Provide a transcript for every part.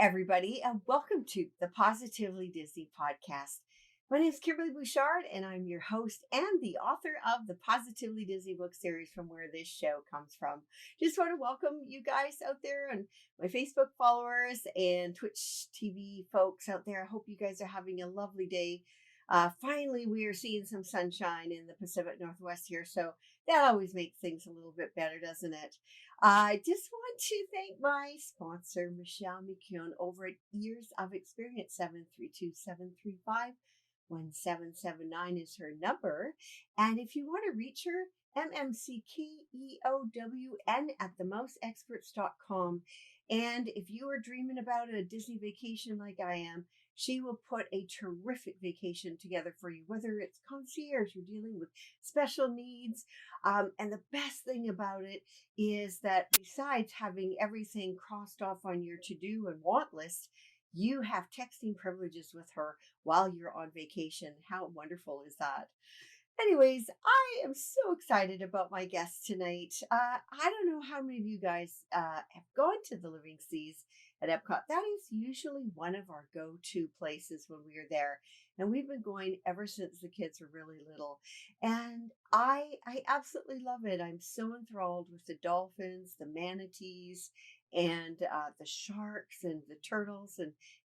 everybody, and welcome to the Positively Disney podcast. My name is Kimberly Bouchard, and I'm your host and the author of the Positively Disney book series from where this show comes from. Just want to welcome you guys out there and my Facebook followers and Twitch TV folks out there. I hope you guys are having a lovely day. Finally, we are seeing some sunshine in the Pacific Northwest here, so that always makes things a little bit better, doesn't it? I just want to thank my sponsor, Michelle McCune, over at Years of Experience. 732-735-1779 is her number. And if you want to reach her, MMCKEOWN at themoustexperts.com. And if you are dreaming about a Disney vacation like I am, she will put a terrific vacation together for you, whether it's concierge, you're dealing with special needs. And the best thing about it is that besides having everything crossed off on your to-do and want list, you have texting privileges with her while you're on vacation. How wonderful is that? Anyways, I am so excited about my guest tonight. I don't know how many of you guys have gone to the Living Seas at Epcot. That is usually one of our go-to places when we are there. And we've been going ever since the kids were really little. And I absolutely love it. I'm so enthralled with the dolphins, the manatees, and the sharks and the turtles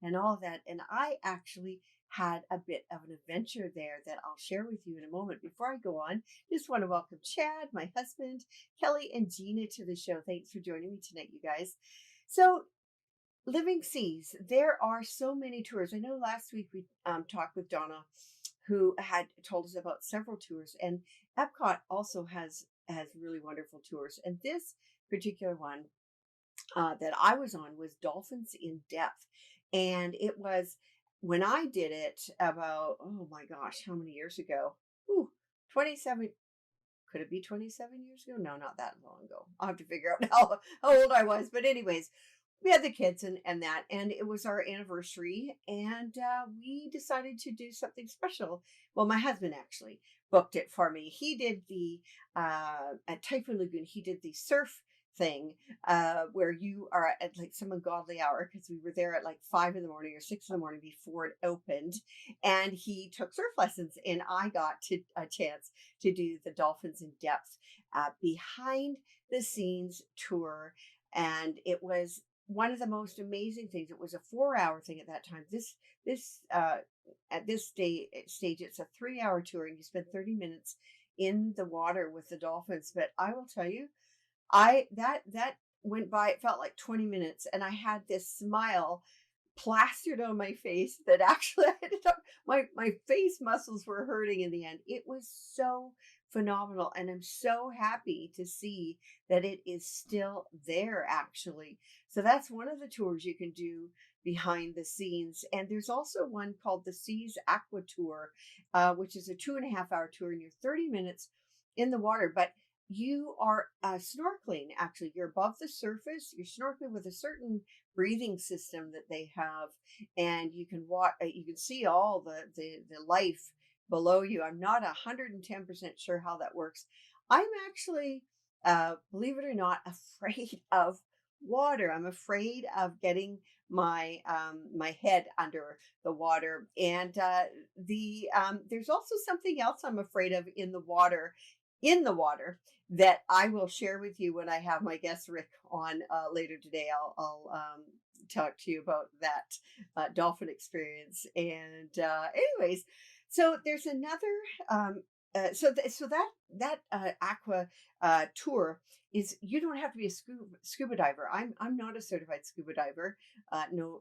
and all of that. And I actually had a bit of an adventure there that I'll share with you in a moment. Before I go on, just want to welcome Chad, my husband, Kelly, and Gina to the show. Thanks for joining me tonight, you guys. So, Living Seas, there are so many tours. I know last week we talked with Donna, who had told us about several tours, and Epcot also has really wonderful tours. And this particular one that I was on was Dolphins in Depth, and it was when I did it about, oh my gosh, how many years ago? 27. Could it be 27 years ago? No, not that long ago. I'll have to figure out how old I was. But anyways, we had the kids and it was our anniversary, and we decided to do something special. Well, my husband actually booked it for me. He did the at Typhoon Lagoon. He did the surf thing where you are at like some ungodly hour, because we were there at like 5 a.m. or 6 a.m. before it opened, and he took surf lessons, and I got a chance to do the Dolphins in Depth behind the scenes tour, and it was one of the most amazing things. It was a 4-hour thing at that time. This at this stage it's a 3-hour tour, and you spend 30 minutes in the water with the dolphins. But I will tell you, that went by, it felt like 20 minutes, and I had this smile plastered on my face that actually my face muscles were hurting in the end. It was so phenomenal, and I'm so happy to see that it is still there actually. So that's one of the tours you can do behind the scenes. And there's also one called the Seas Aqua Tour, which is a 2.5-hour tour, and you're 30 minutes in the water, but you are snorkeling. Actually, you're above the surface. You're snorkeling with a certain breathing system that they have, and you can you can see all the life below you. I'm not 110% sure how that works. I'm actually, believe it or not, afraid of water. I'm afraid of getting my my head under the water, and there's also something else I'm afraid of in the water. That I will share with you when I have my guest Rick on later today. I'll talk to you about that dolphin experience. And anyways, so there's another that aqua tour is, you don't have to be a scuba diver. I'm not a certified scuba diver. No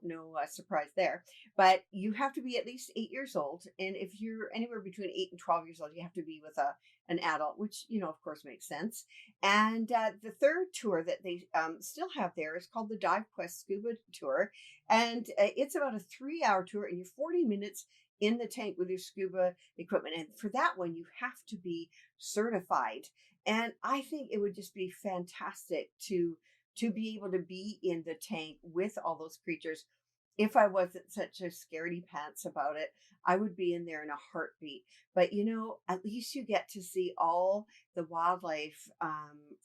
surprise there. But you have to be at least 8 years old, and if you're anywhere between 8 and 12 years old, you have to be with an adult, which of course makes sense. And the third tour that they still have there is called the Dive Quest Scuba Tour, and it's about a 3-hour tour, and you're 40 minutes in the tank with your scuba equipment. And for that one, you have to be certified. And I think it would just be fantastic to be able to be in the tank with all those creatures. if I wasn't such a scaredy pants about it, I would be in there in a heartbeat. But at least you get to see all the wildlife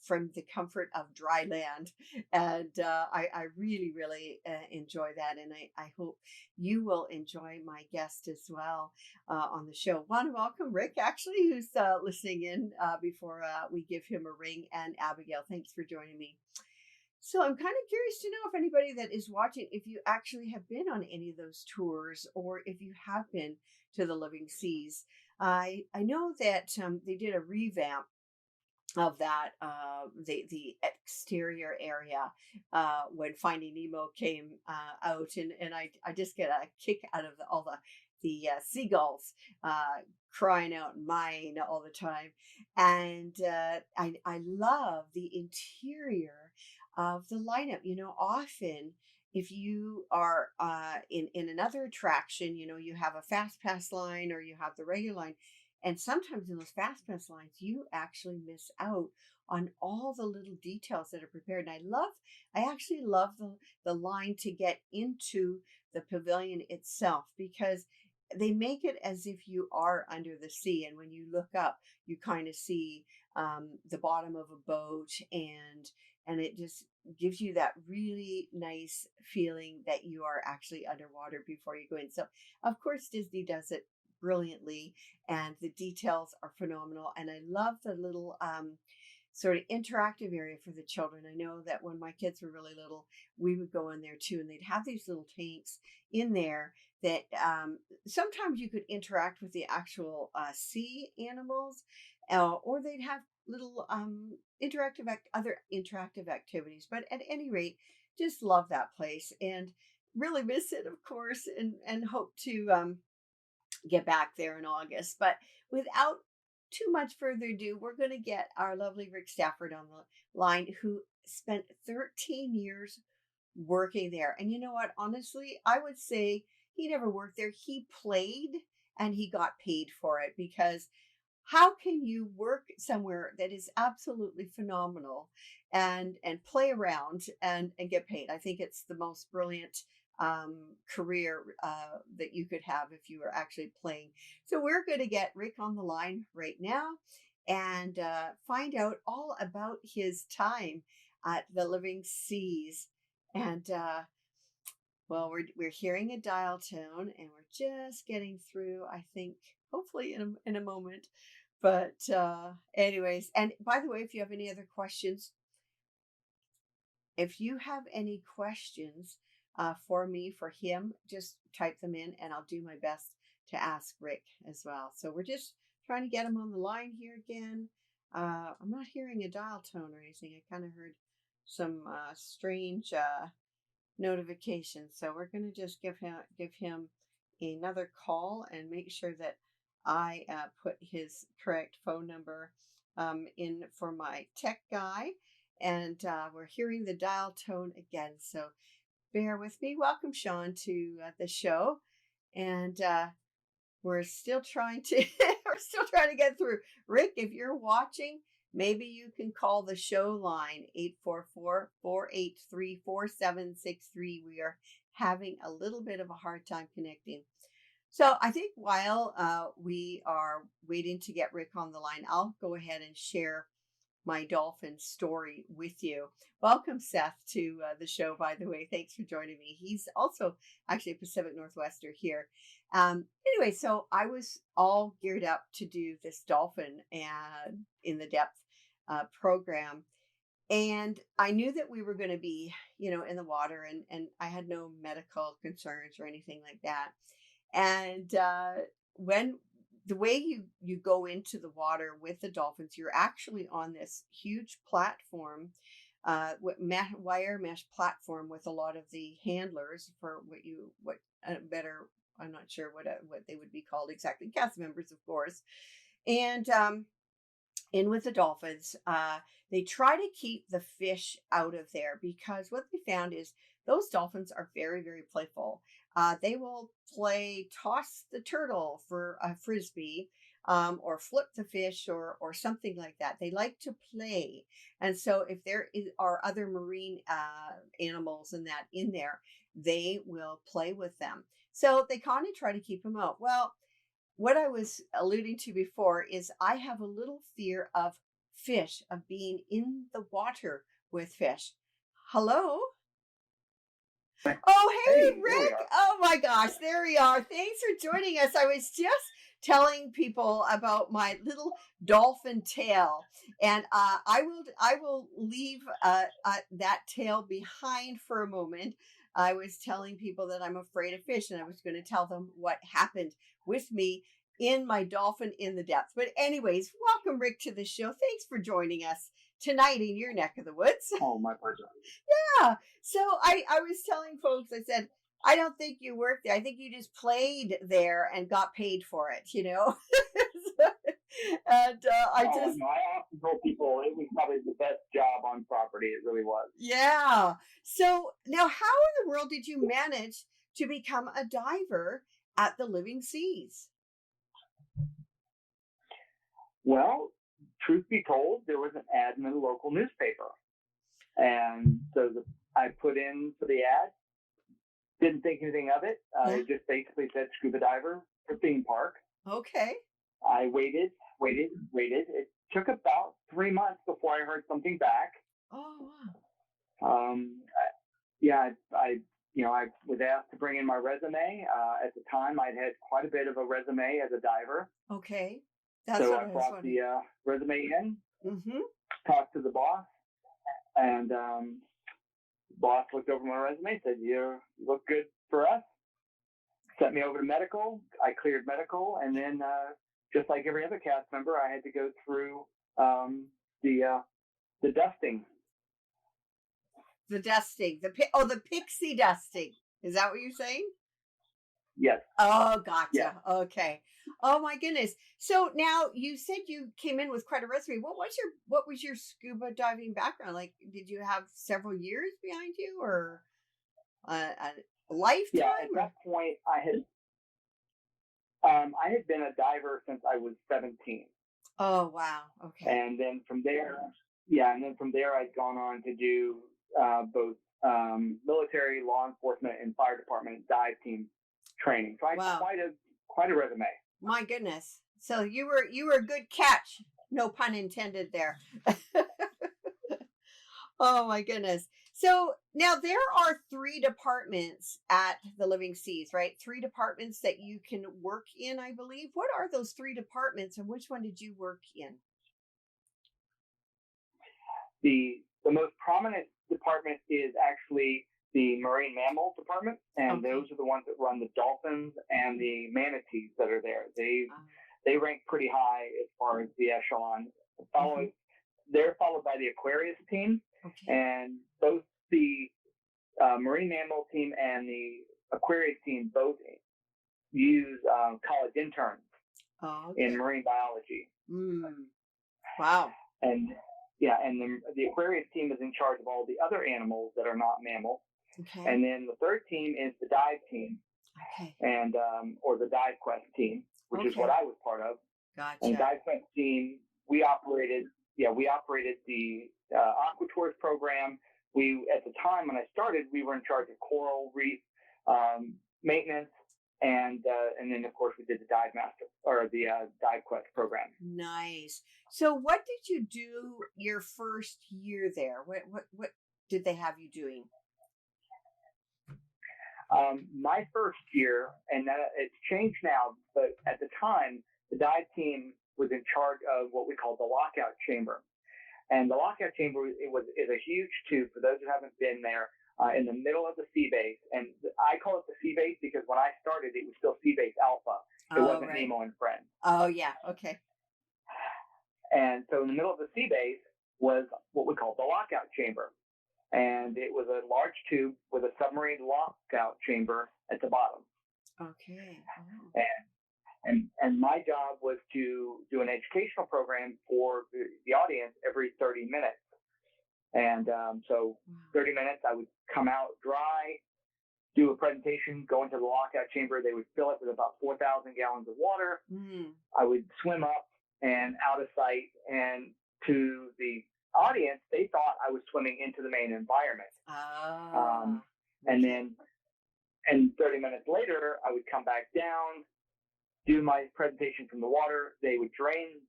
from the comfort of dry land, and I really, really enjoy that. And I hope you will enjoy my guest as well on the show. Want to welcome Rick, actually, who's listening in before we give him a ring, and Abigail. Thanks for joining me. So I'm kind of curious to know if anybody that is watching, if you actually have been on any of those tours, or if you have been to the Living Seas. I know that they did a revamp of that the exterior area when Finding Nemo came out, and I just get a kick out of all the seagulls crying out mine all the time, and I love the interior of the lineup. Often if you are in another attraction, you have a fast pass line or you have the regular line, and sometimes in those fast pass lines, you actually miss out on all the little details that are prepared. And I actually love the line to get into the pavilion itself, because they make it as if you are under the sea. And when you look up, you kind of see the bottom of a boat, and it just gives you that really nice feeling that you are actually underwater before you go in. So, of course, Disney does it brilliantly, and the details are phenomenal. And I love the little sort of interactive area for the children. I know that when my kids were really little, we would go in there too, and they'd have these little tanks in there that sometimes you could interact with the actual sea animals, or they'd have little other interactive activities. But at any rate, just love that place and really miss it, of course, and hope to get back there in August. But without too much further ado, we're going to get our lovely Rick Stafford on the line, who spent 13 years working there. And you know what? Honestly, I would say he never worked there. He played and he got paid for it, because how can you work somewhere that is absolutely phenomenal and play around and get paid? I think it's the most brilliant career that you could have if you were actually playing. So we're going to get Rick on the line right now and find out all about his time at the Living Seas. And well, we're hearing a dial tone, and we're just getting through, I think, hopefully in a moment. But anyways, and by the way, if you have any other questions, if you have any questions for me, for him, just type them in, and I'll do my best to ask Rick as well. So we're just trying to get him on the line here again. I'm not hearing a dial tone or anything. I kind of heard some strange notifications. So we're going to just give him another call and make sure that I put his correct phone number in for my tech guy. And we're hearing the dial tone again. So bear with me. Welcome, Sean, to the show. And we're still trying to get through. Rick, if you're watching, maybe you can call the show line 844-483-4763. We are having a little bit of a hard time connecting. So I think while we are waiting to get Rick on the line, I'll go ahead and share my dolphin story with you. Welcome, Seth, to the show, by the way. Thanks for joining me. He's also actually a Pacific Northwester here. Anyway, so I was all geared up to do this dolphin and in the depth program. And I knew that we were going to be, in the water, and I had no medical concerns or anything like that. And when the way you go into the water with the dolphins, you're actually on this huge platform, wire mesh platform with a lot of the handlers for I'm not sure what they would be called exactly, cast members, of course. And in with the dolphins, they try to keep the fish out of there, because what they found is those dolphins are very, very playful. They will toss the turtle for a frisbee. or flip the fish or something like that. They like to play. And so if are other marine animals and that in there, they will play with them. So they kind of try to keep them out. Well, what I was alluding to before is I have a little fear of fish, of being in the water with fish. Hello? Oh, Hey, hey, there we Rick. are. Oh my gosh, there we are. Thanks for joining us. I was just telling people about my little dolphin tail, and I will leave that tail behind for a moment. I was telling people that I'm afraid of fish, and I was going to tell them what happened with me in my dolphin in the depths. But anyways, welcome, Rick, to the show. Thanks for joining us tonight in your neck of the woods. Oh, my pleasure. Yeah. So I was telling folks, I said, I don't think you worked there. I think you just played there and got paid for it, you know? And I Oh, just, no, I often told people it was probably the best job on property. It really was. yeah. So now, how in the world did you manage to become a diver at the Living Seas? Well, truth be told, there was an ad in the local newspaper. And so I put in for the ad, didn't think anything of it. Yeah. It just basically said scuba diver for theme park. Okay. I waited. It took about 3 months before I heard something back. Oh, wow. I was asked to bring in my resume. At the time, I'd had quite a bit of a resume as a diver. Okay. That's So what I I was brought wondering. the resume in, Mm-hmm. talked to the boss, and boss looked over my resume, said, "You look good for us." Sent me over to medical. I cleared medical, and then just like every other cast member, I had to go through the dusting. The dusting, the pixie dusting. Is that what you're saying? Yes. Oh, Yes. gotcha. Okay. Oh my goodness. So now you said you came in with quite a resume. What was your scuba diving background? Like, did you have several years behind you, or a lifetime? Yeah. At that point, I had been a diver since I was 17. Oh wow. Okay. And then from there, I'd gone on to do both military, law enforcement, and fire department dive team training. So I had quite a resume. My goodness. So you were a good catch. No pun intended there. Oh my goodness. So now there are 3 departments at the Living Seas, right? 3 departments that you can work in, I believe. What are those 3 departments, and which one did you work in? The most prominent department is actually the marine mammal department, and Okay. those are the ones that run the dolphins and the manatees that are there. They rank pretty high as far as the echelon. They're followed by the Aquarius team, Okay. and both the marine mammal team and the Aquarius team both use college interns in marine biology. Wow. And the Aquarius team is in charge of all the other animals that are not mammals. Okay. And then the third team is the dive team. Okay. And or the dive quest team, which is what I was part of. Gotcha. And dive quest team, we operated the aqua tours program. We, at the time when I started, we were in charge of coral reef maintenance, and then of course we did the dive master or the dive quest program. Nice. So what did you do your first year there? What did they have you doing? My first year, and it's changed now, but at the time, the dive team was in charge of what we call the lockout chamber. And the lockout chamber is a huge tube, for those who haven't been there, in the middle of the sea base. And I call it the sea base because when I started, it was still sea base alpha. It wasn't right. Nemo and Friends. Oh, yeah. Okay. And so in the middle of the sea base was what we call the lockout chamber. And it was a large tube with a submarine lockout chamber at the bottom. Okay. Oh. And my job was to do an educational program for the audience every 30 minutes. And so 30 minutes, I would come out dry, do a presentation, go into the lockout chamber. They would fill it with about 4,000 gallons of water. I would swim up and out of sight, and to the audience, they thought I was swimming into the main environment. And then, 30 minutes later, I would come back down, do my presentation from the water. They would drain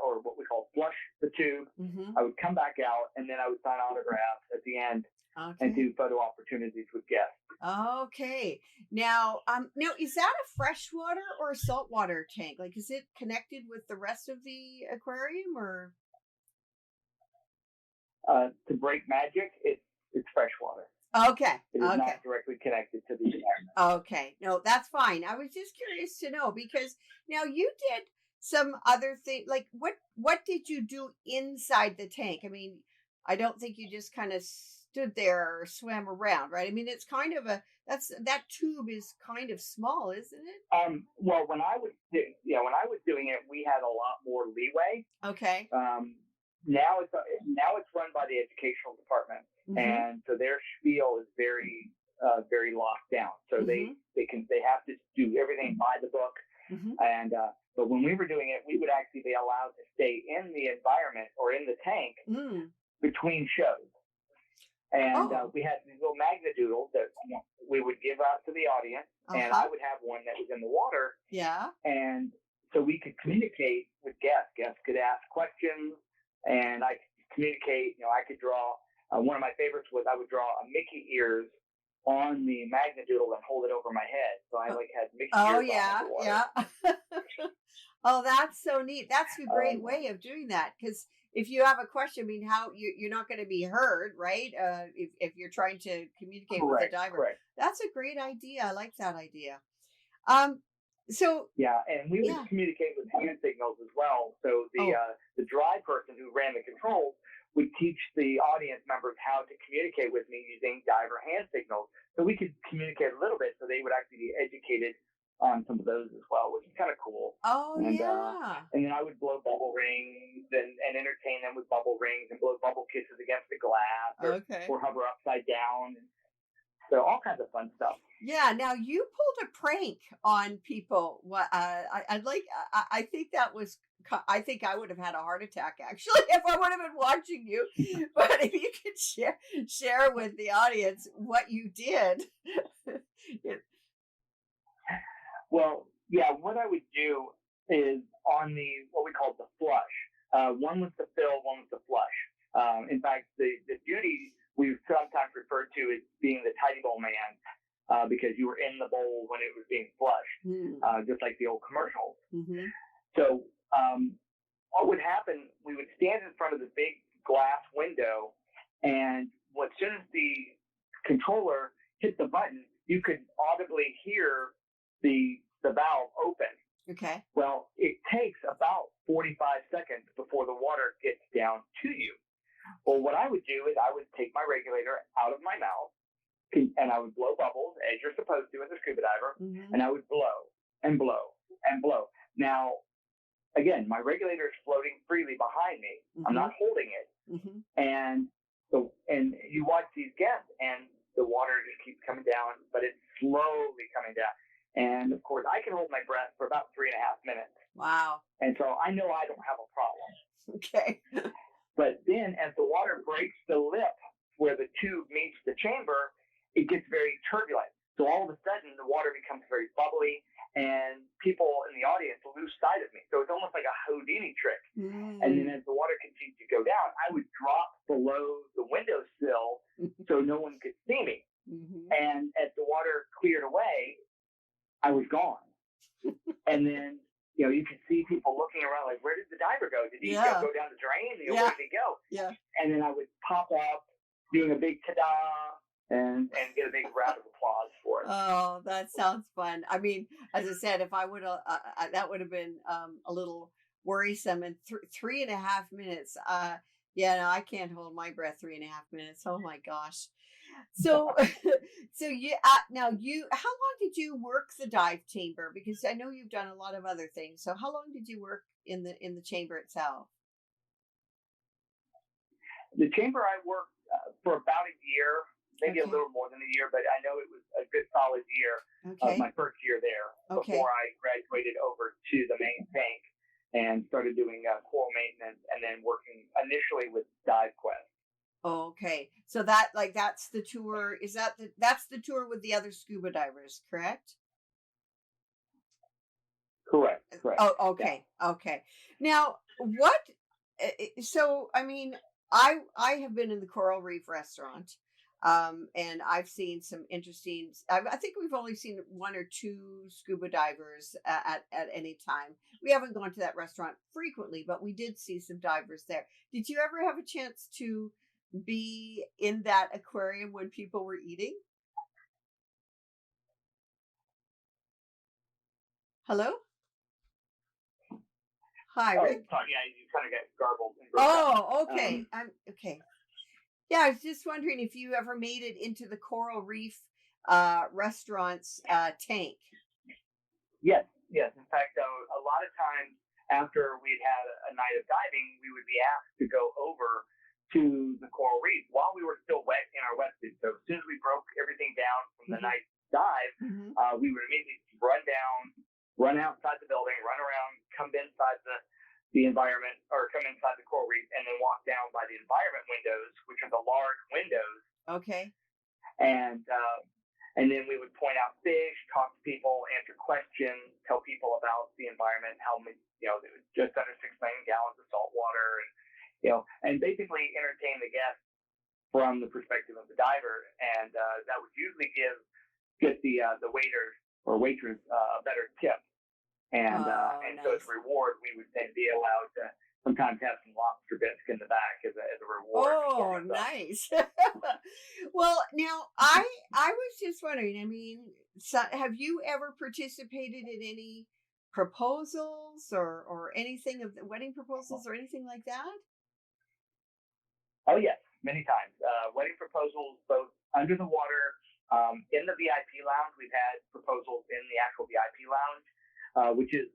or what we call flush the tube. I would come back out, and then I would sign autographs at the end and do photo opportunities with guests. Okay. Now, is that a freshwater or a saltwater tank? Like, is it connected with the rest of the aquarium, or? To break magic, it's freshwater. Okay. It is not directly connected to the environment. Okay. No, that's fine. I was just curious to know, because now you did some other thing. Like, what did you do inside the tank? I mean, I don't think you just kind of stood there or swam around, right? I mean, it's kind of that tube is kind of small, isn't it? Well, when I was doing it, we had a lot more leeway. Okay. Now it's run by the educational department, and so their spiel is very locked down. So they have to do everything by the book. And but when we were doing it, we would actually be allowed to stay in the environment or in the tank between shows. And we had these little magnadoodles that we would give out to the audience, and I would have one that was in the water. Yeah. And so we could communicate with guests. Guests could ask questions, and I could communicate. I could draw. One of my favorites was I would draw a Mickey ears on the magnadoodle and hold it over my head. So I had Mickey ears on the water. Yeah. Oh, that's so neat. That's a great way of doing that, because if you have a question, I mean, how you're not going to be heard, right? If you're trying to communicate with the diver, correct. That's a great idea. I like that idea. So yeah, and we would communicate with hand signals as well. So the dry person who ran the controls would teach the audience members how to communicate with me using diver hand signals. So we could communicate a little bit, so they would actually be educated on some of those as well, which is kind of cool. And then I would blow bubble rings and entertain them with bubble rings and blow bubble kisses against the glass or hover upside down. So all kinds of fun stuff. Yeah. Now you pulled a prank on people. What I think that was. I think I would have had a heart attack actually if I would have been watching you. But if you could share with the audience what you did. Well, yeah, what I would do is on what we call the flush. One was the fill, one was the flush. In fact, the duty we sometimes referred to as being the tidy bowl man, because you were in the bowl when it was being flushed, just like the old commercials. So what would happen, we would stand in front of the big glass window, and as soon as the controller hit the button, you could audibly hear the valve open. Okay. Well, it takes about 45 seconds before the water gets down to you. Well, what I would do is I would take my regulator out of my mouth, and I would blow bubbles, as you're supposed to as a scuba diver, and I would blow and blow and blow. Now, again, my regulator is floating freely behind me. I'm not holding it. And you watch these guests, and the water just keeps coming down, but it's slowly coming down. And of course, I can hold my breath for about 3.5 minutes. Wow. And so I know I don't have a problem. Okay. But then as the water breaks the lip where the tube meets the chamber, it gets very turbulent. So all of a sudden, the water becomes very bubbly, and people in the audience lose sight of me. So it's almost like a Houdini trick. And then as the water continued to go down, I would drop below the windowsill so no one could see me. And as the water cleared away, I was gone. And then, you could see people looking around like, where did the diver go? Did he go down the drain? Where did he go? Yeah. And then I would pop up doing a big ta-da and get a big round of applause for it. Oh, that sounds fun. I mean, as I said, if I would have, that would have been a little worrisome. And 3.5 minutes, I can't hold my breath 3.5 minutes. Oh my gosh. So you how long did you work the dive chamber? Because I know you've done a lot of other things. So how long did you work in the chamber itself? The chamber I worked for about a year. maybe a Okay. little more than a year, but I know it was a good solid year of Okay. my first year there Okay. before I graduated over to the main tank and started doing coral maintenance and then working initially with Dive Quest. Okay. So that's the tour. Is that's the tour with the other scuba divers, correct? Correct. Correct. Oh, Yeah. okay. Okay. Now, what so I mean, I have been in the Coral Reef restaurant. And I've seen some interesting. I think we've only seen one or two scuba divers at any time. We haven't gone to that restaurant frequently, but we did see some divers there. Did you ever have a chance to be in that aquarium when people were eating? Hello? Hi, Oh, Rick. sorry. Yeah, you kind of got garbled and broke up. Oh, okay. I'm okay. Yeah, I was just wondering if you ever made it into the Coral Reef restaurant's tank. Yes, yes. In fact, a lot of times after we'd had a night of diving, we would be asked to go over to the coral reef while we were still wet in our wetsuits. So as soon as we broke everything down from the Hmm. night's dive, Hmm. we would immediately run down, run outside the building, run around, come inside the environment, or come inside the coral reef, and then walk down by the environment windows, which are the large windows, Okay. and and then we would point out fish, talk to people, answer questions, tell people about the environment, how many, there was just under 6 million gallons of salt water, and basically entertain the guests from the perspective of the diver, and that would usually get the waiters or waitress a better tip, and Oh, so as nice. a reward, we would then be allowed to sometimes have some lobster bisque in the back as a reward for Oh, us. So, nice. Well, now I was just wondering. I mean, so, have you ever participated in any proposals or anything of the wedding proposals or anything like that? oh yes, many times. Wedding proposals both under the water, in the VIP lounge. We've had proposals in the actual VIP lounge, which is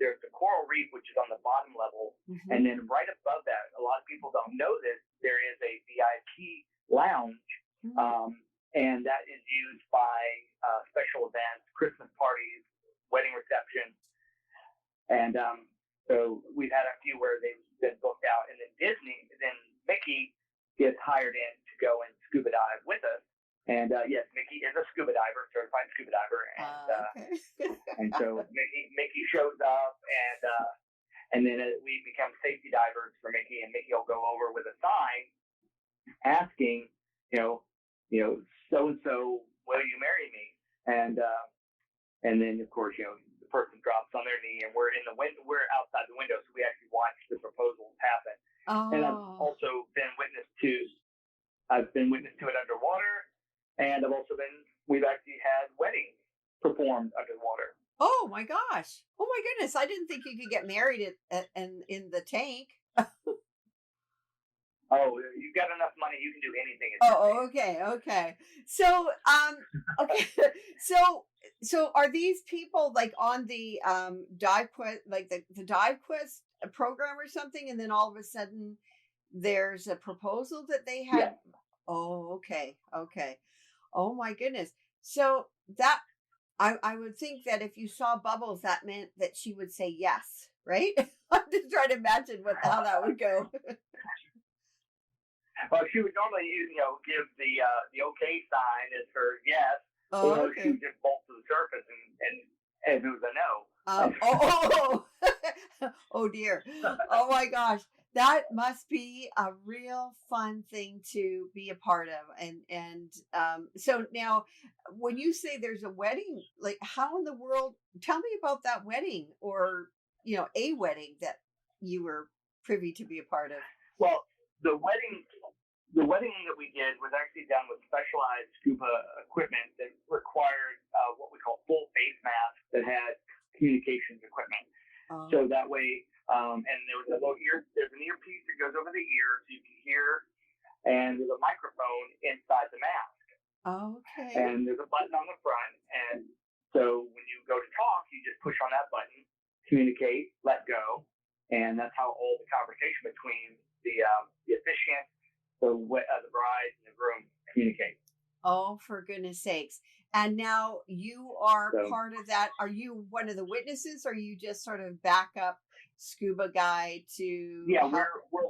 there's the coral reef, which is on the bottom level, Hmm. and then right above that, a lot of people don't know this. There is a VIP lounge, and that is used by special events, Christmas parties, wedding receptions, and so we've had a few where they've been booked out, and then Mickey gets hired in to go and scuba dive with us. And yes, Mickey is a scuba diver, certified scuba diver, Okay. and so Mickey shows up, and then we become safety divers for Mickey, and Mickey will go over with a sign asking, so and so, will you marry me? And then of course, the person drops on their knee, and we're outside the window, so we actually watch the proposals happen. And Oh. I've been witness to it underwater, and we've actually had weddings performed underwater. Oh my gosh. Oh my goodness. I didn't think you could get married in the tank. Oh, you've got enough money, you can do anything in that Oh, tank. okay, okay. So, okay, so are these people like on the dive quest, like the dive quest program or something, and then all of a sudden there's a proposal that they Yeah. had? Oh, okay, okay. Oh my goodness. So that I would think that if you saw Bubbles, that meant that she would say yes, right? I'm just trying to imagine how that would go. Well, she would normally, give the okay sign as her yes, Oh, or she okay. would just bolt to the surface and it was a no. Oh dear. Oh my gosh. That must be a real fun thing to be a part of. And so now when you say there's a wedding, like how in the world, tell me about that wedding or a wedding that you were privy to be a part of. Well, the wedding that we did was actually done with specialized scuba equipment that required what we call full face masks that had communications equipment. So Oh, that way, and there's an earpiece that goes over the ear so you can hear, and there's a microphone inside the mask, okay. and there's a button on the front, and so when you go to talk, you just push on that button, communicate, let go, and that's how all the conversation between the officiant, the bride, and the groom communicate. Oh, for goodness sakes. And now you are So part of that. Are you one of the witnesses? Or are you just sort of backup scuba guy to yeah, help? we're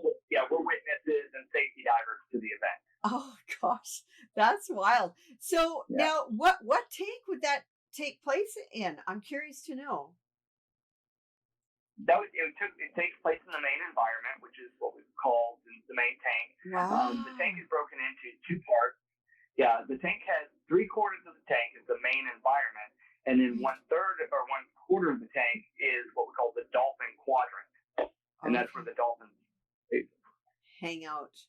witnesses and safety divers to the event. Oh gosh, that's wild. So Yeah. now what tank would that take place in? I'm curious to know. It takes place in the main environment, which is what we call the main tank. The tank Wow. is broken into two parts. Yeah, the tank has 3/4 of the tank is the main environment, and then Right. 1/3 or 1/4 of the tank is what we call the dolphin quadrant, and that's where Okay. the dolphins. Hang out.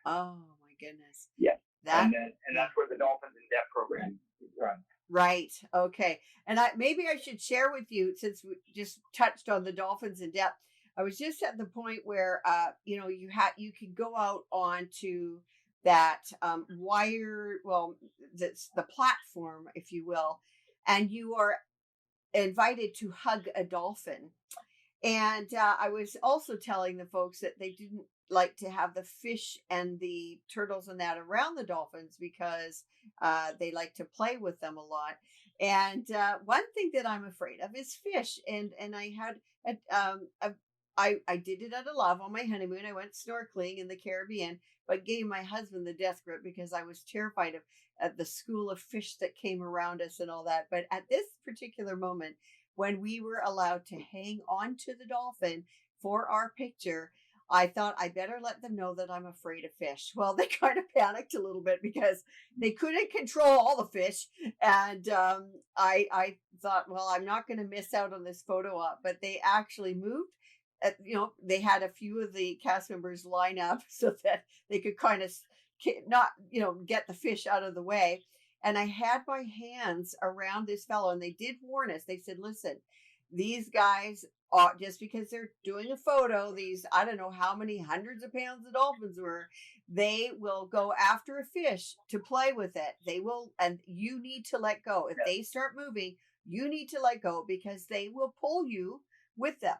Oh my goodness. Yeah, That and yeah. that's where the dolphins in depth program is run. Right. Okay. And maybe I should share with you, since we just touched on the dolphins in depth. I was just at the point where you could go out onto that wire, well, that's the platform, if you will, and you are invited to hug a dolphin. And I was also telling the folks that they didn't like to have the fish and the turtles and that around the dolphins because they like to play with them a lot. And one thing that I'm afraid of is fish. And I had I did it out of love on my honeymoon. I went snorkeling in the Caribbean, but gave my husband the death grip because I was terrified of the school of fish that came around us and all that. But at this particular moment, when we were allowed to hang on to the dolphin for our picture, I thought I better let them know that I'm afraid of fish. Well, they kind of panicked a little bit because they couldn't control all the fish. And I thought, well, I'm not going to miss out on this photo op. But they actually moved. They had a few of the cast members line up so that they could kind of not, get the fish out of the way. And I had my hands around this fellow, and they did warn us. They said, listen, these guys are, just because they're doing a photo, these, I don't know how many hundreds of pounds of dolphins were, they will go after a fish to play with it. They will, and you need to let go. If Yeah. they start moving, you need to let go because they will pull you with them.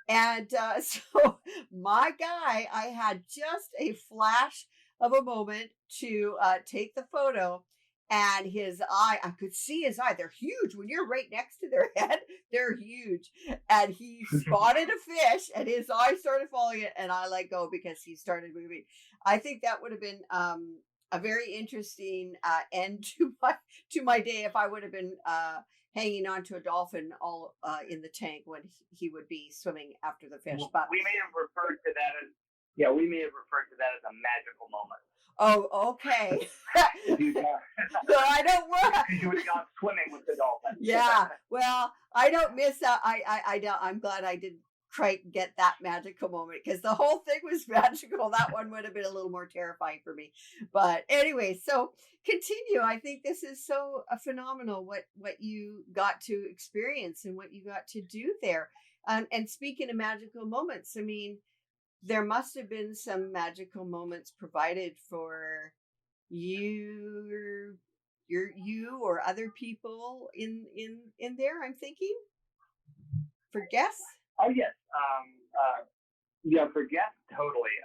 And so my guy, I had just a flash of a moment to take the photo, and his eye, I could see his eye. They're huge. When you're right next to their head, they're huge. And he spotted a fish, and his eye started following it, and I let go because he started moving. I think that would have been a very interesting end to my day if I would have been hanging on to a dolphin all in the tank when he would be swimming after the fish. But we may have referred to that as a magical moment. oh, okay. So I don't work. You would have gone swimming with the dolphin. Yeah. Well, I don't miss that. I don't. I'm glad I didn't quite get that magical moment because the whole thing was magical. That one would have been a little more terrifying for me. But anyway, so continue. I think this is so phenomenal what you got to experience and what you got to do there. And speaking of magical moments, I mean, there must have been some magical moments provided for you you or other people in there, I'm thinking, for guests. Oh yes. Yeah, for guests, totally.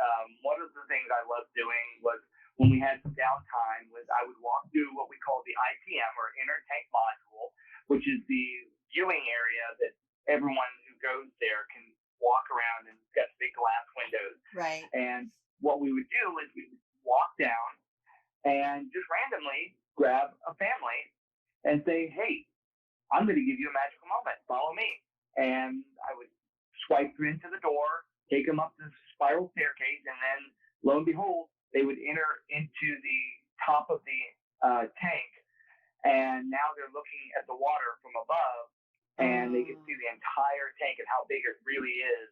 One of the things I loved doing was when we had some downtime was I would walk through what we call the ITM or inner tank module, which is the viewing area that everyone who goes there can walk around, and it's got big glass windows. Right. And what we would do is we would walk down and just randomly grab a family and say, hey, I'm going to give you a magical moment. Follow me. And I would swipe into the door, take them up the spiral staircase, and then lo and behold, they would enter into the top of the tank. And now they're looking at the water from above, and they can see the entire tank and how big it really is.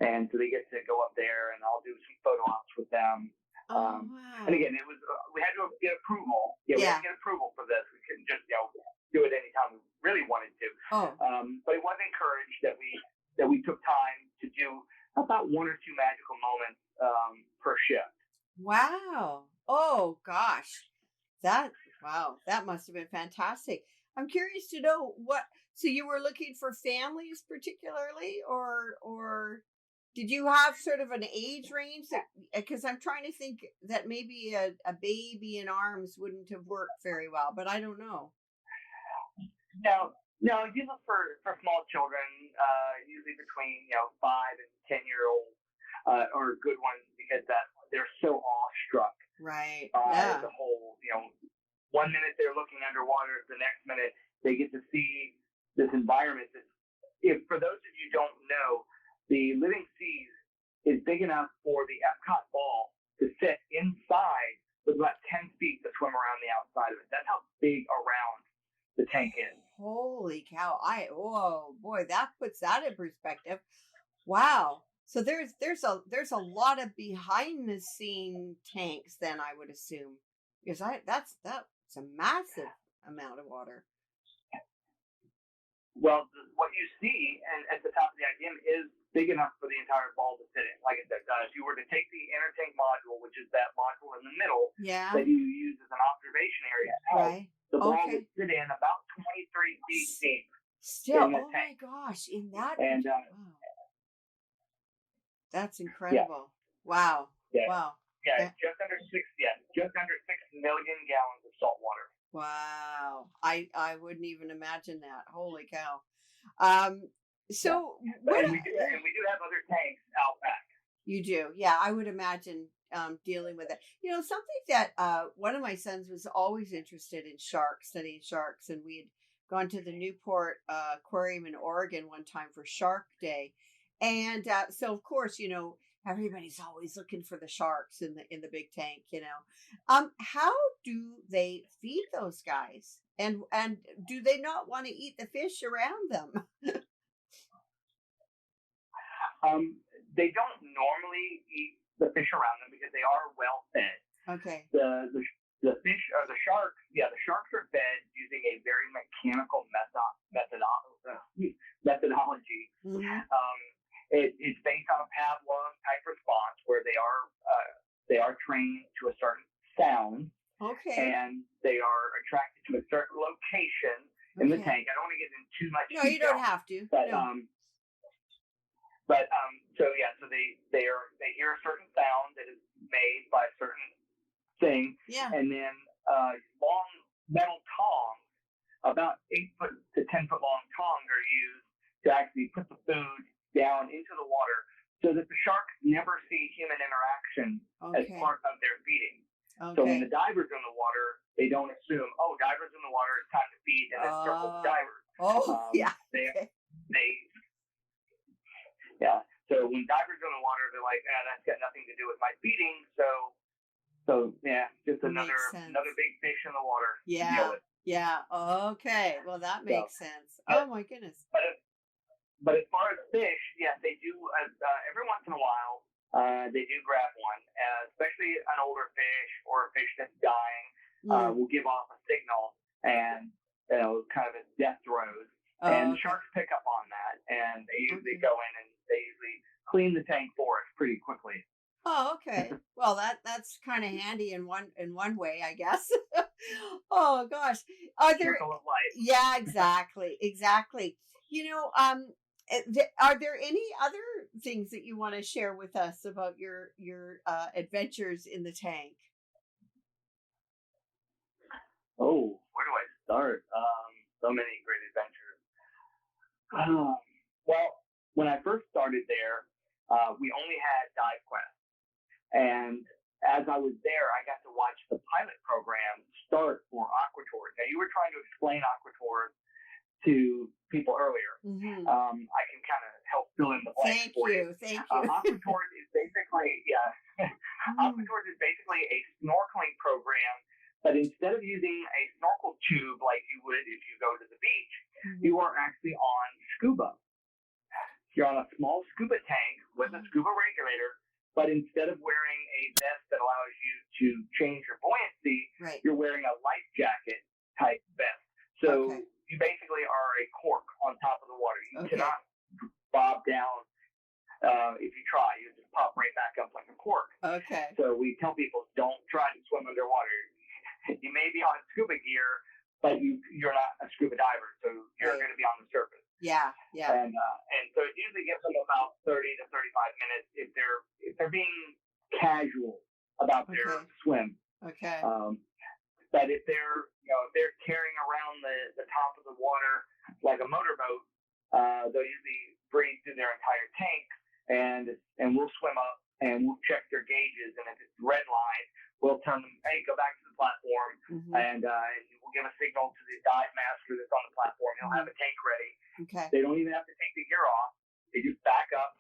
And so they get to go up there, and I'll do some photo ops with them. Wow. And again, it was we had to get approval. Yeah, we had to get approval for this. We couldn't just do it anytime we really wanted to. But it was encouraged that we took time to do about one or two magical moments per shift. Wow. Oh gosh. That must have been fantastic. I'm curious to know so you were looking for families particularly or Did you have sort of an age range? Because I'm trying to think that maybe a baby in arms wouldn't have worked very well, but I don't know. No, you look for small children, usually between 5 and 10 year olds, or good ones because they're so awestruck Right. by Yeah. the whole. 1 minute they're looking underwater, the next minute they get to see this environment. If for those of you who don't know, the Living Seas is big enough for the Epcot ball to sit inside with about 10 feet to swim around the outside of it. That's how big around the tank is. Holy cow. Whoa, boy, that puts that in perspective. Wow. So there's a lot of behind the scene tanks then, I would assume. Because that's a massive amount of water. Well, what you see at the top of the IDM is big enough for the entire ball to fit in. Like I said, if you were to take the inner tank module, which is that module in the middle that you use as an observation area, right? The ball would fit in about 23 feet deep. Still, oh my gosh, in that. And wow. That's incredible. Yeah. Wow. Yeah. Wow. Yeah, just under 6 million gallons of salt water. Wow. I wouldn't even imagine that. Holy cow. So and we do have other tanks out back. You do. Yeah, I would imagine dealing with it. Something that one of my sons was always interested in studying sharks, and we had gone to the Newport Aquarium in Oregon one time for Shark Day. And so of course, everybody's always looking for the sharks in the big tank, How do they feed those guys? And do they not want to eat the fish around them? They don't normally eat the fish around them because they are well fed. Okay. The fish or the sharks, the sharks are fed using a very mechanical methodology. Mm-hmm. It's based on a Pavlov type response where they are trained to a certain sound. Okay. And they are attracted to a certain location in the tank. I don't want to get into too much detail. No, you don't have to. But so they hear a certain sound that is made by a certain thing. Yeah. And then long metal tongs, about 8 foot to 10 foot long tongs, are used to actually put the food down into the water so that the sharks never see human interaction as part of their feeding. Okay. So when the diver's in the water, they don't assume, diver's in the water, it's time to feed, and then circle the divers. So when divers in the water, they're like, that's got nothing to do with my feeding. So just another big fish in the water. Yeah. Yeah. Okay. Well, that makes sense. Oh my goodness. But as far as fish, they do. Every once in a while, they do grab one, especially an older fish or a fish that's dying. Will give off a signal, and kind of a death throes. And sharks pick up on that, and they usually go in and they usually clean the tank for us pretty quickly. Oh, okay. Well, that's kind of handy in one way, I guess. Oh gosh, are there? Yeah, exactly. Are there any other things that you want to share with us about your adventures in the tank? Oh, where do I start? So many great adventures. Well, when I first started there, we only had Dive Quest. And as I was there, I got to watch the pilot program start for Aquatours. Now, you were trying to explain Aquatours to people earlier. Mm-hmm. I can kind of help fill in the blanks for you. Thank you. Aquatours is basically, Aquatours is basically a snorkeling program, but instead of using a snorkel tube like you would if you go to the beach, you are actually on scuba. You're on a small scuba tank with a scuba regulator, but instead of wearing a vest that allows you to change your buoyancy, you're wearing a life jacket type vest. So you basically are a cork on top of the water. You cannot bob down if you try. You just pop right back up like a cork. Okay. So we tell people, don't try to swim underwater. You may be on scuba gear, but you're not a scuba diver, so you're going to be on the surface. Yeah. Yeah. And so it usually gives them about 30 to 35 minutes if they're being casual about their Okay. swim. Okay. But if they're carrying around the top of the water like a motorboat, they'll usually breathe through their entire tank, and we'll swim up and we'll check their gauges, and if it's red line, we'll tell them, hey, go back to the platform, and we'll give a signal to the dive master that's on the platform. He'll have a tank ready. Okay. They don't even have to take the gear off. They just back up.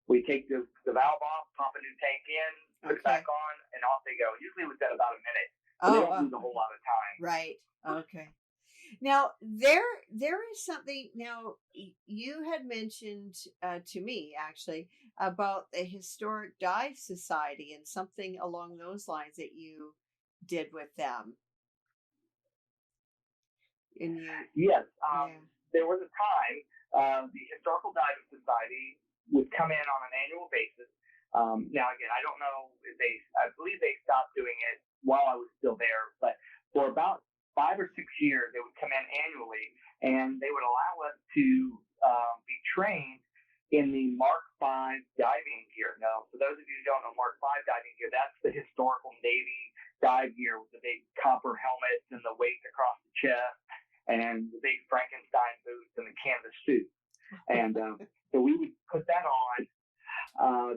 We take the valve off, pop a new tank in, put it back on, and off they go. Usually within about a minute. So they don't lose a whole lot of time. Right. Okay. Now there is something. Now you had mentioned to me actually about the Historic Dive Society and something along those lines that you did with them. And yes, there was a time the Historical Diving Society would come in on an annual basis. Now again, I don't know if I believe they stopped doing it while I was still there, but for about 5 or 6 years, they would come in annually, and they would allow us to be trained in the Mark V diving gear. Now, for those of you who don't know Mark V diving gear, that's the historical Navy dive gear with the big copper helmets and the weight across the chest and the big Frankenstein boots and the canvas suit. And so we would put that on.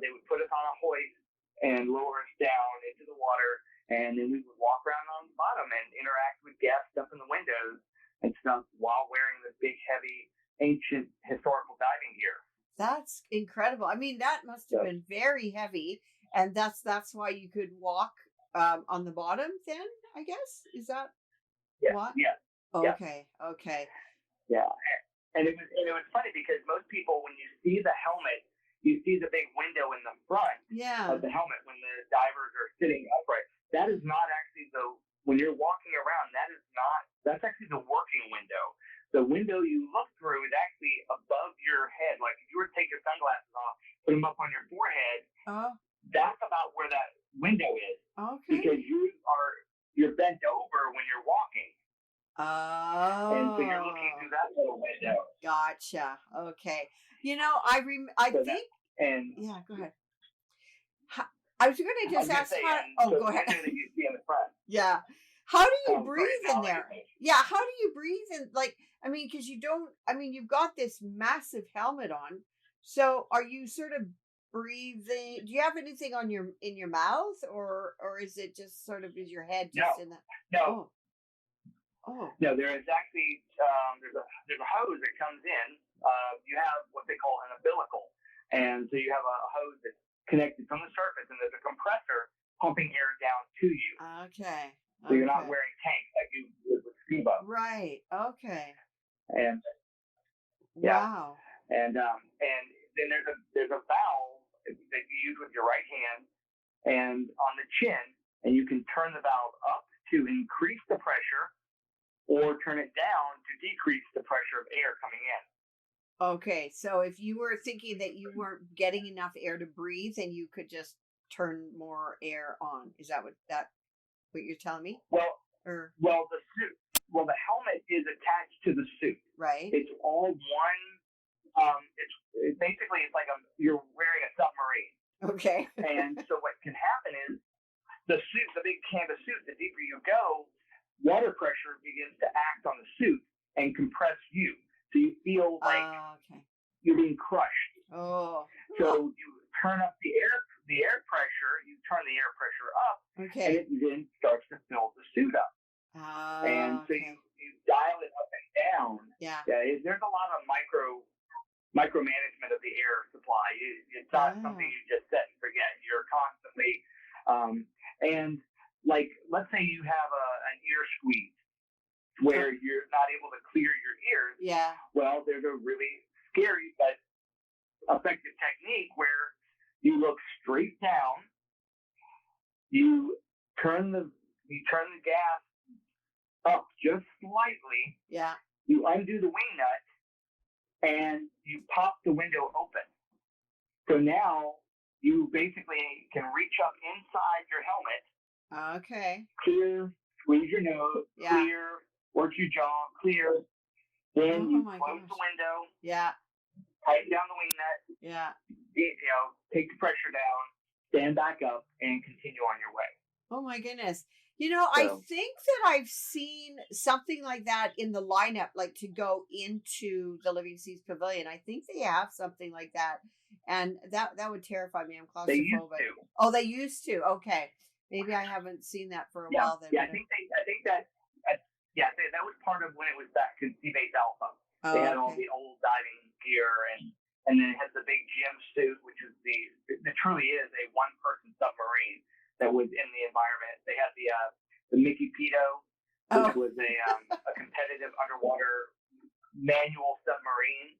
They would put us on a hoist and lower us down into the water, and then we would walk around on the bottom and interact with guests up in the windows and stuff while wearing the big, heavy, ancient historical diving gear. That's incredible. I mean, that must have been very heavy, and that's why you could walk on the bottom. Then I guess is that what? Yeah. Okay. Yeah. Okay. Yeah, and it was funny because most people, when you see the helmet, you see the big window in the front of the helmet when the divers are sitting upright. That is not actually when you're walking around, that's actually the working window. The window you look through is actually above your head. Like if you were to take your sunglasses off, put them up on your forehead, that's about where that window is. Okay. Because you're bent over when you're walking. Oh. And so you're looking through that little window. Gotcha. Okay. You know, go ahead. I was going to just ask go ahead. That you see in the front. Yeah. How do you breathe in there? Yeah. How do you breathe in? Like, I mean, because you've got this massive helmet on. So are you sort of breathing? Do you have anything in your mouth, or is it just sort of, is your head just in that? No. Oh. No, there is actually there's a hose that comes in. You have what they call an umbilical, and so you have a hose that's connected from the surface, and there's a compressor pumping air down to you. Okay. So you're not wearing tanks like you would with scuba. Right. Okay. And wow. And then there's a valve that you use with your right hand and on the chin, and you can turn the valve up to increase the pressure or turn it down to decrease the pressure of air coming in. Okay, so if you were thinking that you weren't getting enough air to breathe, then you could just turn more air on. Is that what you're telling me? Well, the suit. Well, the helmet is attached to the suit. Right. It's all one. It's basically like you're wearing a submarine. Okay. And so what can happen is the suit, the big canvas suit, the deeper you go, water pressure begins to act on the suit and compress you. So you feel like you're being crushed. Oh. So you turn up the air pressure, you turn the air pressure up, and it then starts to fill the suit up. And so you dial it up and down. Yeah. There's a lot of micromanagement of the air supply. It's not something you just set and forget. You're constantly, and like, let's say you have an ear squeeze where you're not able to clear your ears. Yeah. Well, there's a really scary but effective technique where you look straight down, you turn the gas up just slightly. Yeah. You undo the wing nut and you pop the window open. So now you basically can reach up inside your helmet. Okay. Clear, squeeze your nose, clear, work your jaw, clear. Then Oh you my close the gosh. window, Yeah. tighten down the wing nut, Yeah. take the pressure down, stand back up, and continue on your way. Oh my goodness. I So think that I've seen something like that in the lineup, like to go into the Living Seas Pavilion. I think they have something like that. And that would terrify me. I'm they used claustrophobic. to. Oh, they used to. Okay. Maybe I haven't seen that for a Yeah, while then, yeah. but I think that. That was part of when it was back in Sea Base Alpha. They oh, had all okay. the old diving gear, and then it had the big gym suit, which is it truly is a one-person submarine that was in the environment. They had the Mickey Pito, which Oh, was a competitive underwater manual submarine.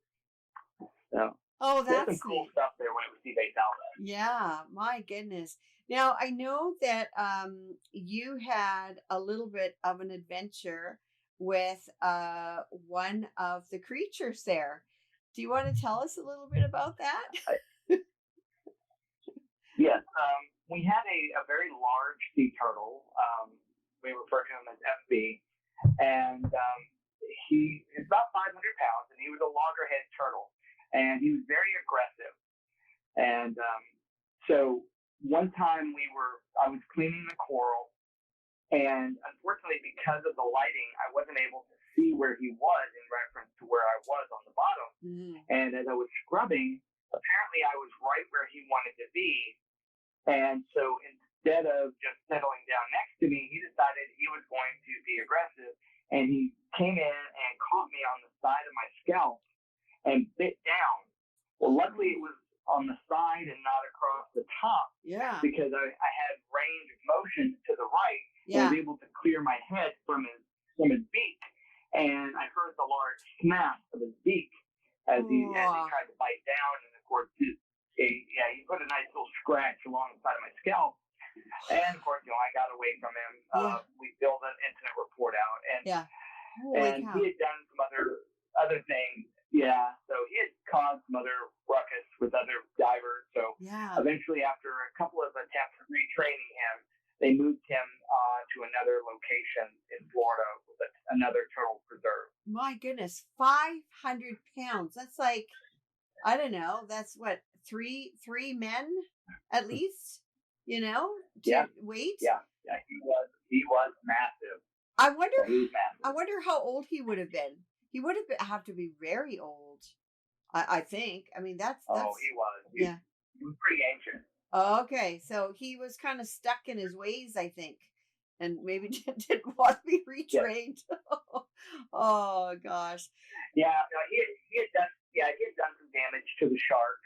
So oh, there's some that's cool neat. stuff there when it was Sea Base Alpha. Yeah, my goodness. Now I know that you had a little bit of an adventure with one of the creatures there. Do you want to tell us a little bit about that? Yes, we had a very large sea turtle. We refer to him as FB, and he is about 500 pounds, and he was a loggerhead turtle, and he was very aggressive. And so one time I was cleaning the coral, and unfortunately, because of the lighting, I wasn't able to see where he was in reference to where I was on the bottom. Mm. And as I was scrubbing, apparently I was right where he wanted to be. And so instead of just settling down next to me, he decided he was going to be aggressive. And he came in and caught me on the side of my scalp and bit down. Well, luckily it was on the side and not across the top. Yeah. Because I had range of motion to the right. Yeah. And was able to clear my head from his beak. And I heard the large snap of his beak as he tried to bite down. And of course, he put a nice little scratch along the side of my scalp. And of course, I got away from him. We filled an incident report out, and he had done some other things. Yeah, so he had caused some other ruckus with other divers. So eventually, after a couple of attempts at retraining him, they moved him to another location in Florida with another turtle preserve. My goodness, 500 pounds. That's like, I don't know. That's what, three men at least, weight. Yeah, he was massive. I wonder how old he would have been. He would have to be very old. I think. I mean, that's. He was. He was pretty ancient. Okay, so he was kind of stuck in his ways, I think, and maybe didn't want to be retrained. Yeah. Oh gosh. Yeah, he had done some damage to the shark.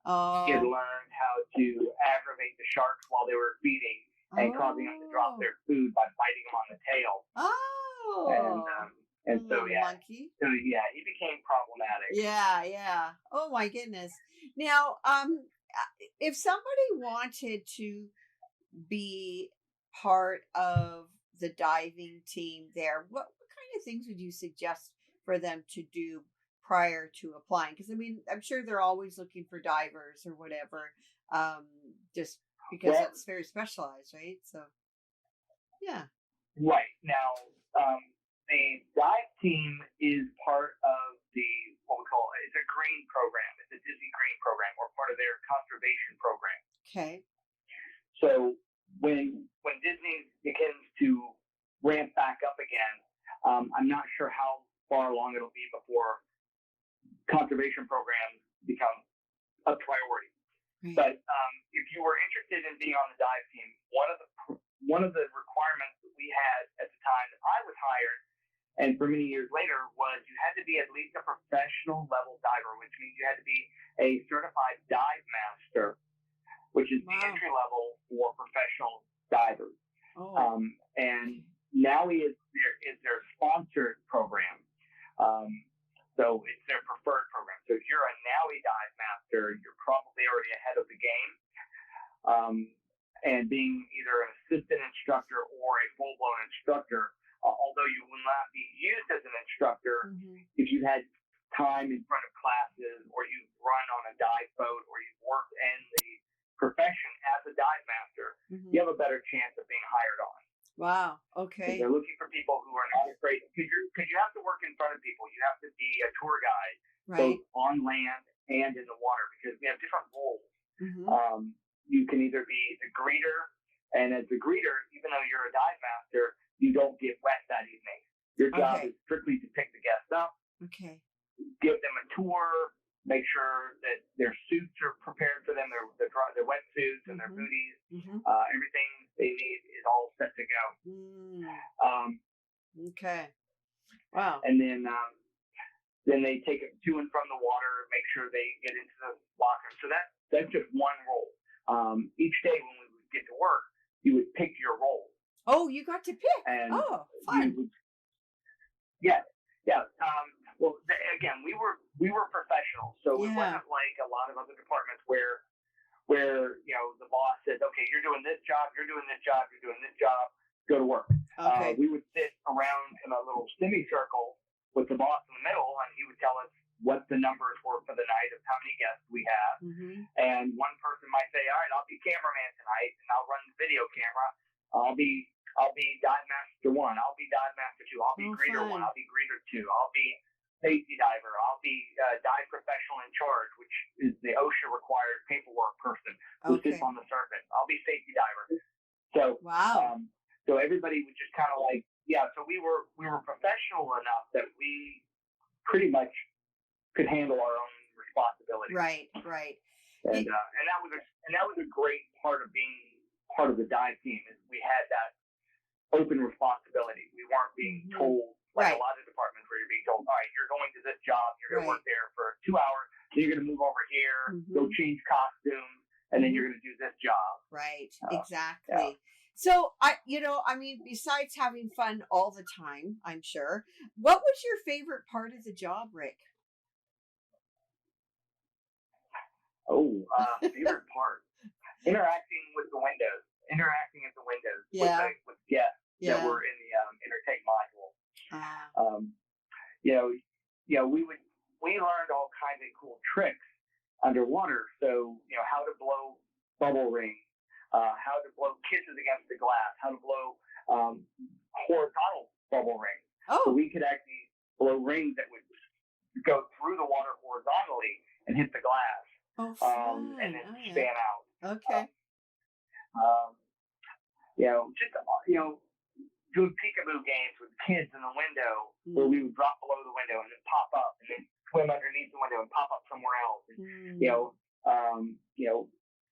Oh. He had learned how to aggravate the sharks while they were feeding and causing them to drop their food by biting them on the tail. Oh. And so monkey. So he became problematic. Yeah. Oh my goodness. Now, if somebody wanted to be part of the diving team there, what kind of things would you suggest for them to do prior to applying? Because I mean, I'm sure they're always looking for divers or whatever, just because it's very specialized, right? So, yeah. Right. Now, the dive team is part of what we call it's a green program. It's a Disney green program, or part of their conservation program. Okay. So when Disney begins to ramp back up again, I'm not sure how far along it'll be before conservation programs become a priority. Right. But if you were interested in being on the dive team, one of the requirements that we had at the time that I was hired, and for many years later, was you had to be at least a professional level diver, which means you had to be a certified dive master, which is the entry level for professional divers. Oh. And NAUI is their sponsored program. So it's their preferred program. So if you're a NAUI dive master, you're probably already ahead of the game. And being either an assistant instructor or a full-blown instructor, although you will not be used as an instructor, if you had time in front of classes, or you've run on a dive boat, or you've worked in the profession as a dive master, you have a better chance of being hired on. Wow. Because Okay. they're looking for people who are not afraid. Because you have to work in front of people. You have to be a tour guide, both Right. on land and in the water, because we have different roles. Mm-hmm. You can either be the greeter, and as the greeter, even though you're a dive master, you don't get wet that evening. Your job Okay. is strictly to pick the guests up, Okay. give them a tour, make sure that their suits are prepared for them, their wetsuits and their Mm-hmm. booties, Mm-hmm. everything they need is all set to go. Mm. Um, Okay. Wow. and then they take it to and from the water, make sure they get into the locker. So that's just one role. Each day when we would get to work, you would pick your role. Oh, you got to pick. And Oh, fun. yeah. Well, again, we were professionals, so it Yeah. wasn't like a lot of other departments where the boss said, okay, you're doing this job, you're doing this job, you're doing this job, go to work. Okay. We would sit around in a little semicircle with the boss in the middle, and he would tell us what the numbers were for the night of how many guests we have. Mm-hmm. And one person might say, all right, I'll be cameraman tonight, and I'll run the video camera. I'll be dive master 1. I'll be dive master 2. I'll be greeter 1. I'll be greeter 2. I'll be safety diver. I'll be dive professional in charge, which is the OSHA required paperwork person who sits on the surface. I'll be safety diver. So wow. So everybody would just kind of like, so we were professional enough that we pretty much could handle our own responsibility. Right. And that was a great part of being part of the dive team, is we had that open responsibility. We weren't being told like a lot of departments where you're being told, all right, you're going to this job, you're going to work there for 2 hours, then you're going to move over here, go change costumes, and then you're going to do this job. Right. Exactly. Yeah. So besides having fun all the time, I'm sure, what was your favorite part of the job, Rick? Favorite part. Interacting at the windows with guests that were in the intake module. We learned all kinds of cool tricks underwater. So, how to blow bubble rings, how to blow kisses against the glass, how to blow horizontal bubble rings. Oh. So we could actually blow rings that would go through the water horizontally and hit the glass. Oh, fun. And then span out. Okay. Doing peekaboo games with kids in the window, where we would drop below the window and then pop up and then swim underneath the window and pop up somewhere else. And,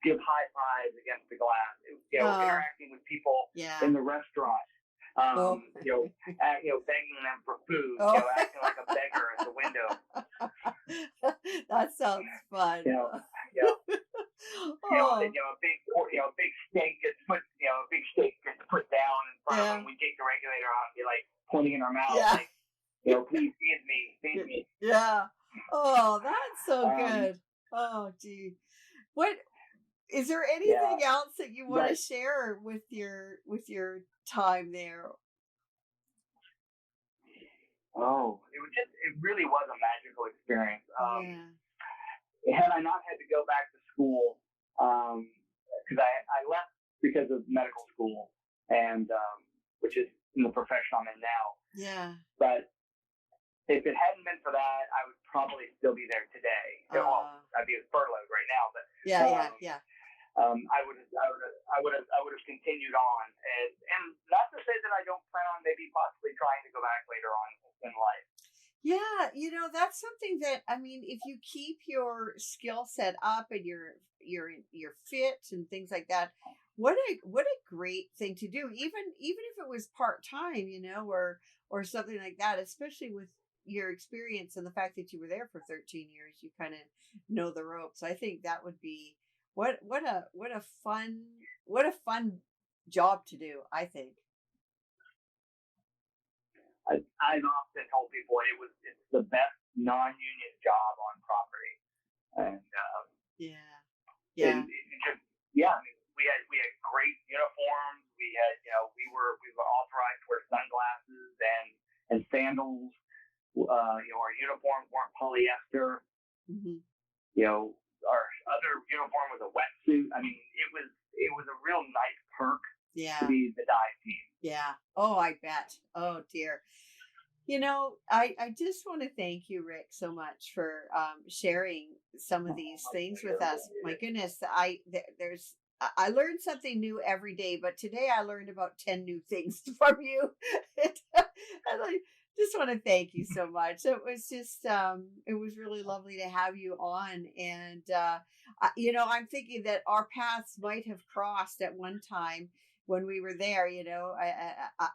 give high fives against the glass. Interacting with people in the restaurant. Begging them for food. Acting like a beggar at the window. That sounds fun. A big steak gets put down in front of them. We take the regulator out and be like pointing in our mouth, like, please feed me. Yeah. Oh, that's so good. Oh, gee. What is there anything else that you want to share with your time there? It really was a magical experience. Had I not had to go back to school, because I left because of medical school, and which is in the profession I'm in now. Yeah. But if it hadn't been for that, I would probably still be there today. I'd be furloughed right now, but I would have continued on, and not to say that I don't plan on maybe possibly trying to go back later on in life. Yeah, that's something that, if you keep your skill set up and you're fit and things like that, what a great thing to do. Even if it was part-time, or something like that, especially with your experience and the fact that you were there for 13 years, you kind of know the ropes. I think that would be what a fun job to do, I think. I've often told people it's the best non-union job on property, and we had great uniforms. We were authorized to wear sunglasses and sandals. Our uniforms weren't polyester. Our other uniform was a wetsuit. It was a real nice perk to be the dive team. Yeah. Oh, I bet. Oh dear. I just want to thank you, Rick, so much for sharing some of these things with us. My goodness, I learned something new every day, but today I learned about 10 new things from you. And I just want to thank you so much. It was really lovely to have you on. And, I'm thinking that our paths might have crossed at one time when we were there.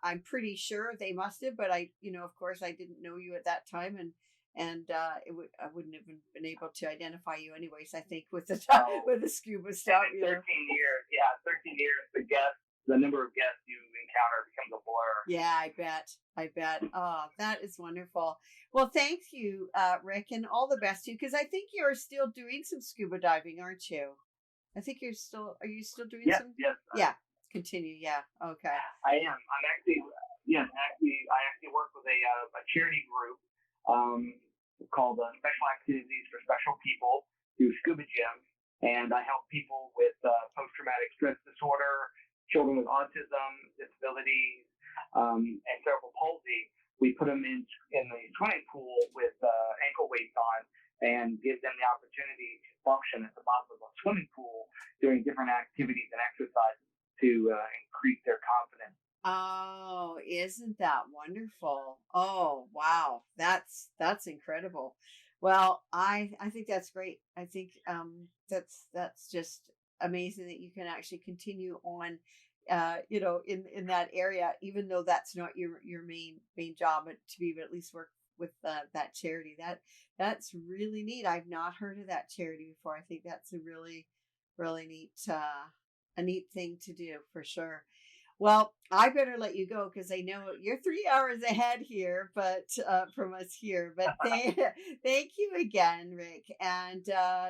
I'm pretty sure they must have, but of course, I didn't know you at that time, I wouldn't have been able to identify you anyways. I think with the with the scuba stuff, And in 13 years, yeah, 13 years, the number of guests you encounter becomes a blur. Yeah, I bet. I bet. Oh, that is wonderful. Well, thank you, Rick, and all the best to you, because I think you're still doing some scuba diving, aren't you? I think are you still doing Yes, some? yes. Yeah. Continue. Yeah. Okay. I am. I'm actually, yes, I actually work with a charity group called Special Activities for Special People through Scuba Gym, and I help people with post-traumatic stress disorder, children with autism, disabilities, and cerebral palsy. We put them in the swimming pool with ankle weights on and give them the opportunity to function at the bottom of a swimming pool doing different activities and exercises to increase their confidence. Oh, isn't that wonderful? Oh, wow. That's incredible. Well, I think that's great. I think that's just amazing that you can actually continue on in that area, even though that's not your main job, but to be able to at least work with that charity. That's really neat. I've not heard of that charity before. I think that's a really neat a neat thing to do for sure. Well, I better let you go because I know you're 3 hours ahead here, but from us here. But thank you again, Rick, and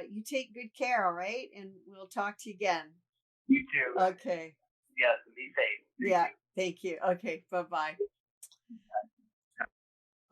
you take good care. All right, and we'll talk to you again. You too. Okay. Yes, be safe. Yeah. Thank you. Okay. Bye bye.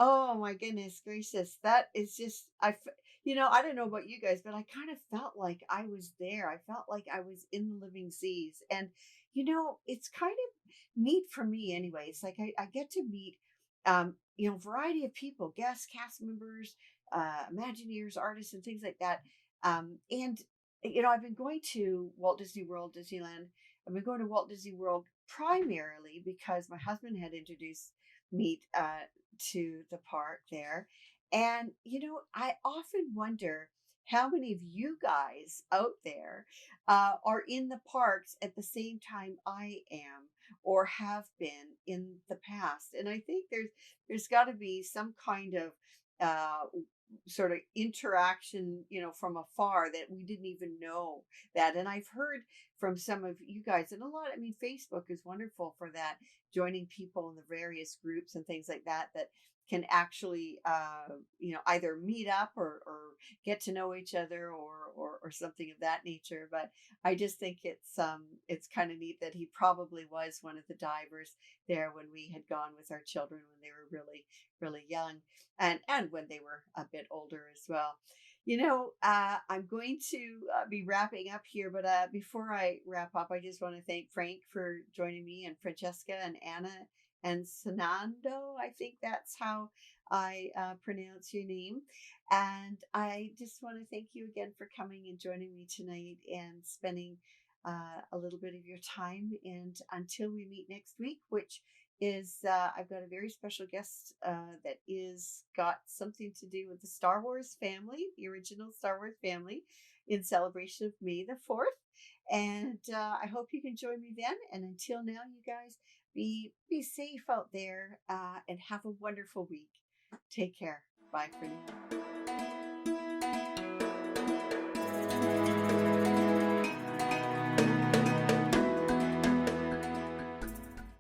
Oh my goodness gracious. That is just, I don't know about you guys, but I kind of felt like I was there. I felt like I was in the living seas. And, it's kind of neat for me anyway. It's like I get to meet, variety of people, guests, cast members, Imagineers, artists, and things like that. I've been going to Walt Disney World, Disneyland. I've been going to Walt Disney World primarily because my husband had introduced me to the park there. And, I often wonder how many of you guys out there are in the parks at the same time I am or have been in the past. And I think there's got to be some kind of uh, sort of interaction, from afar that we didn't even know that. And I've heard from some of you guys, and a lot, I mean, Facebook is wonderful for that, joining people in the various groups and things like that can actually either meet up or get to know each other or something of that nature. But I just think it's kind of neat that he probably was one of the divers there when we had gone with our children when they were really really young, and when they were a bit older as well. I'm going to be wrapping up here, but before I wrap up, I just want to thank Frank for joining me, and Francesca and Anna and Sanando. I think that's how I pronounce your name. And I just want to thank you again for coming and joining me tonight and spending a little bit of your time. And until we meet next week, which is I've got a very special guest that is got something to do with the Star Wars family, the original Star Wars family, in celebration of May the 4th. And I hope you can join me then. And until now, you guys, be safe out there and have a wonderful week. Take care. Bye for now.